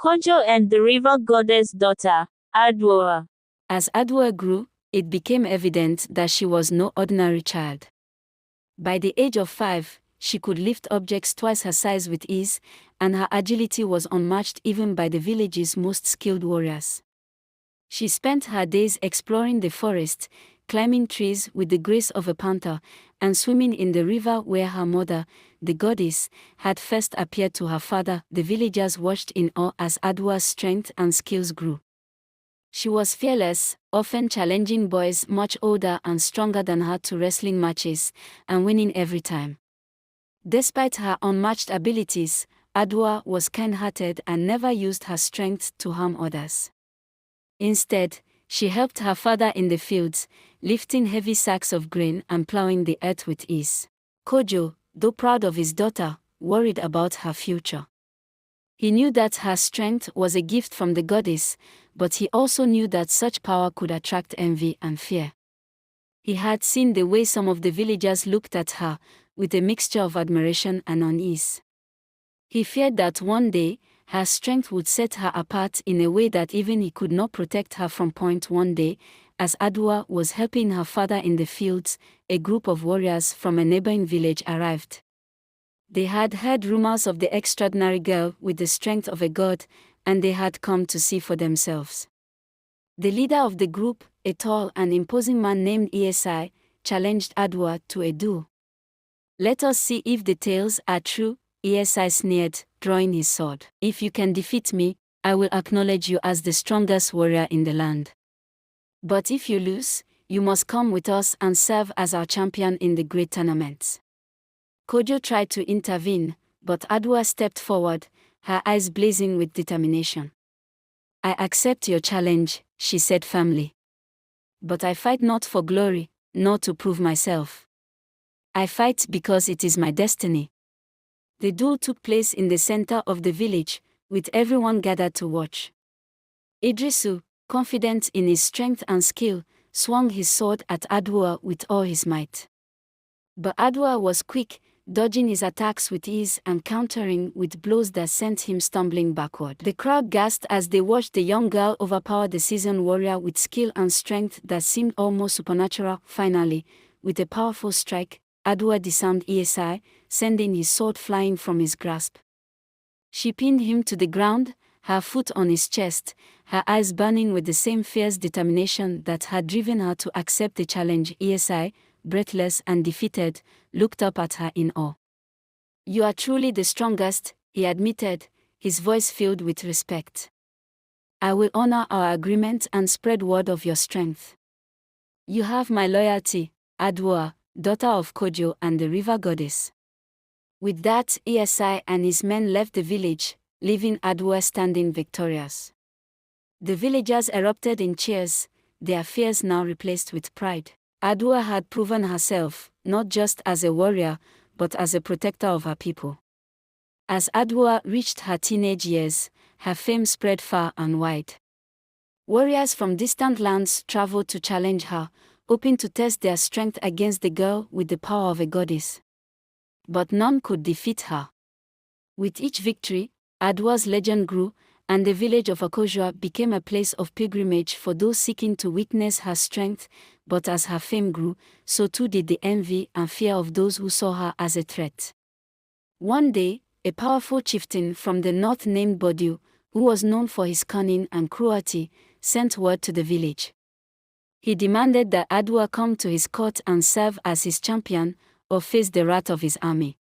Kojo and the river goddess daughter, Adwoa. As Adwoa grew, it became evident that she was no ordinary child. By the age of 5, she could lift objects twice her size with ease, and her agility was unmatched even by the village's most skilled warriors. She spent her days exploring the forest, climbing trees with the grace of a panther, and swimming in the river where her mother, the goddess, had first appeared to her father. The villagers watched in awe as Adwoa's strength and skills grew. She was fearless, often challenging boys much older and stronger than her to wrestling matches, and winning every time. Despite her unmatched abilities, Adwoa was kind-hearted and never used her strength to harm others. Instead, she helped her father in the fields, lifting heavy sacks of grain and plowing the earth with ease. Kojo, though proud of his daughter, worried about her future. He knew that her strength was a gift from the goddess, but he also knew that such power could attract envy and fear. He had seen the way some of the villagers looked at her, with a mixture of admiration and unease. He feared that one day, her strength would set her apart in a way that even he could not protect her from. One day, as Adwoa was helping her father in the fields, a group of warriors from a neighboring village arrived. They had heard rumors of the extraordinary girl with the strength of a god, and they had come to see for themselves. The leader of the group, a tall and imposing man named E.W.T, challenged Adwoa to a duel. "Let us see if the tales are true," E.W.T sneered, drawing his sword. "If you can defeat me, I will acknowledge you as the strongest warrior in the land. But if you lose, you must come with us and serve as our champion in the great tournaments." Kojo tried to intervene, but Adwoa stepped forward, her eyes blazing with determination. "I accept your challenge," she said firmly. "But I fight not for glory, nor to prove myself. I fight because it is my destiny." The duel took place in the center of the village, with everyone gathered to watch. Idrisu, confident in his strength and skill, swung his sword at Adwoa with all his might. But Adwoa was quick, dodging his attacks with ease and countering with blows that sent him stumbling backward. The crowd gasped as they watched the young girl overpower the seasoned warrior with skill and strength that seemed almost supernatural. Finally, with a powerful strike, Adwoa disarmed E.W.T, sending his sword flying from his grasp. She pinned him to the ground, her foot on his chest, her eyes burning with the same fierce determination that had driven her to accept the challenge. E.W.T, breathless and defeated, looked up at her in awe. "You are truly the strongest," he admitted, his voice filled with respect. "I will honor our agreement and spread word of your strength. You have my loyalty, Adwoa, daughter of Kojo and the river goddess." With that, E.W.T and his men left the village, leaving Adwoa standing victorious. The villagers erupted in cheers, their fears now replaced with pride. Adwoa had proven herself, not just as a warrior, but as a protector of her people. As Adwoa reached her teenage years, her fame spread far and wide. Warriors from distant lands traveled to challenge her, hoping to test their strength against the girl with the power of a goddess. But none could defeat her. With each victory, Adwoa's legend grew, and the village of Kojo became a place of pilgrimage for those seeking to witness her strength. But as her fame grew, so too did the envy and fear of those who saw her as a threat. One day, a powerful chieftain from the north named E.W.T, who was known for his cunning and cruelty, sent word to the village. He demanded that Adwoa come to his court and serve as his champion, or face the wrath of his army.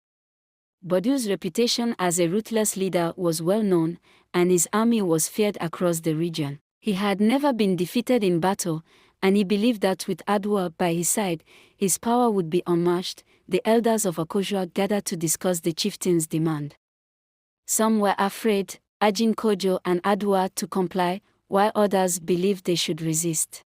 E.W.T's reputation as a ruthless leader was well known, and his army was feared across the region. He had never been defeated in battle, and he believed that with Adwoa by his side, his power would be unmatched. The elders of Kojo gathered to discuss the chieftain's demand. Some were afraid, urging Kojo and Adwoa to comply, while others believed they should resist.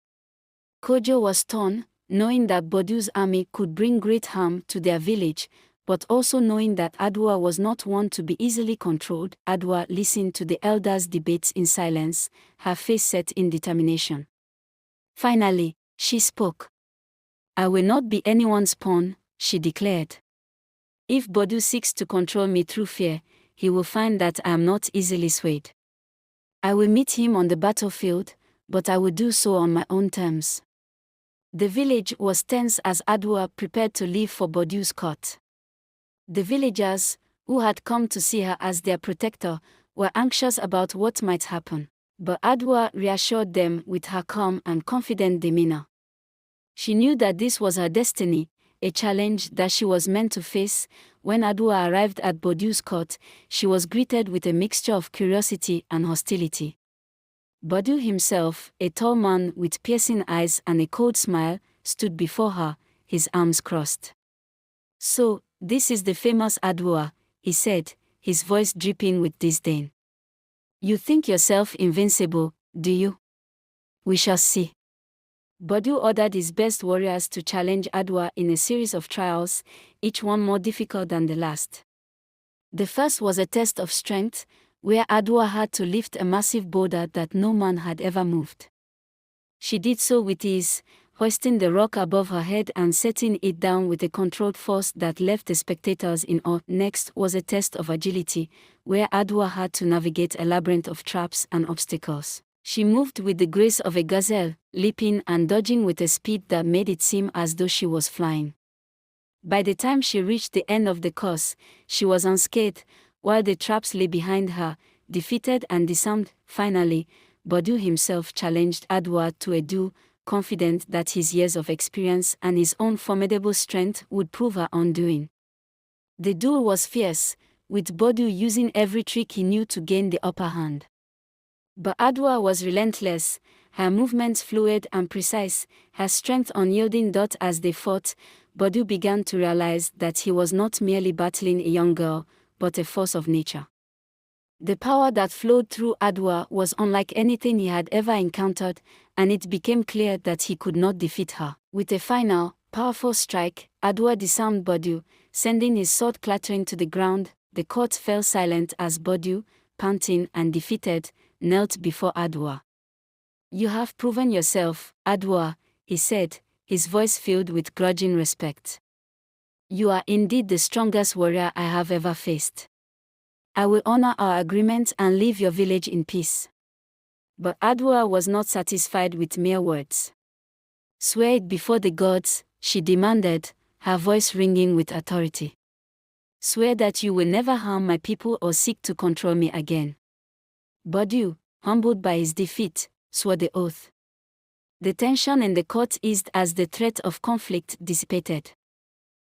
Kojo was torn, knowing that E.W.T's army could bring great harm to their village, but also knowing that Adwoa was not one to be easily controlled. Adwoa listened to the elders' debates in silence, her face set in determination. Finally, she spoke. "I will not be anyone's pawn," she declared. "If E.W.T seeks to control me through fear, he will find that I am not easily swayed. I will meet him on the battlefield, but I will do so on my own terms. The village was tense as Adwoa prepared to leave for Bodu's court. The villagers, who had come to see her as their protector, were anxious about what might happen. But Adwoa reassured them with her calm and confident demeanor. She knew that this was her destiny, a challenge that she was meant to face. When Adwoa arrived at Bodu's court, she was greeted with a mixture of curiosity and hostility. Bodu himself, a tall man with piercing eyes and a cold smile, stood before her, his arms crossed. "So, this is the famous Adwoa," he said, his voice dripping with disdain. "You think yourself invincible, do you? We shall see." Bodu ordered his best warriors to challenge Adwoa in a series of trials, each one more difficult than the last. The first was a test of strength, where Adwoa had to lift a massive boulder that no man had ever moved. She did so with ease, hoisting the rock above her head and setting it down with a controlled force that left the spectators in awe. Next was a test of agility, where Adwoa had to navigate a labyrinth of traps and obstacles. She moved with the grace of a gazelle, leaping and dodging with a speed that made it seem as though she was flying. By the time she reached the end of the course, she was unscathed, while the traps lay behind her, defeated and disarmed. Finally, Bodu himself challenged Adwoa to a duel, confident that his years of experience and his own formidable strength would prove her undoing. The duel was fierce, with Bodu using every trick he knew to gain the upper hand. But Adwoa was relentless, her movements fluid and precise, her strength unyielding. As they fought, Bodu began to realize that he was not merely battling a young girl, but a force of nature. The power that flowed through Adwoa was unlike anything he had ever encountered, and it became clear that he could not defeat her. With a final, powerful strike, Adwoa disarmed Bodu, sending his sword clattering to the ground. The court fell silent as Bodu, panting and defeated, knelt before Adwoa. "You have proven yourself, Adwoa," he said, his voice filled with grudging respect. "You are indeed the strongest warrior I have ever faced. I will honor our agreement and leave your village in peace." But Adwoa was not satisfied with mere words. "Swear it before the gods," she demanded, her voice ringing with authority. "Swear that you will never harm my people or seek to control me again." Bodu, humbled by his defeat, swore the oath. The tension in the court eased as the threat of conflict dissipated.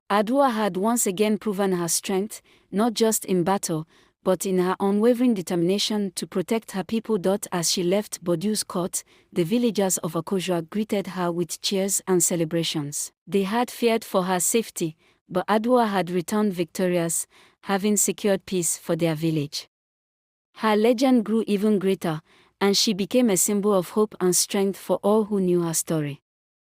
Adwoa had once again proven her strength, not just in battle, but in her unwavering determination to protect her people. As she left Bodu's court, the villagers of Kojo greeted her with cheers and celebrations. They had feared for her safety, but Adwoa had returned victorious, having secured peace for their village. Her legend grew even greater, and she became a symbol of hope and strength for all who knew her story.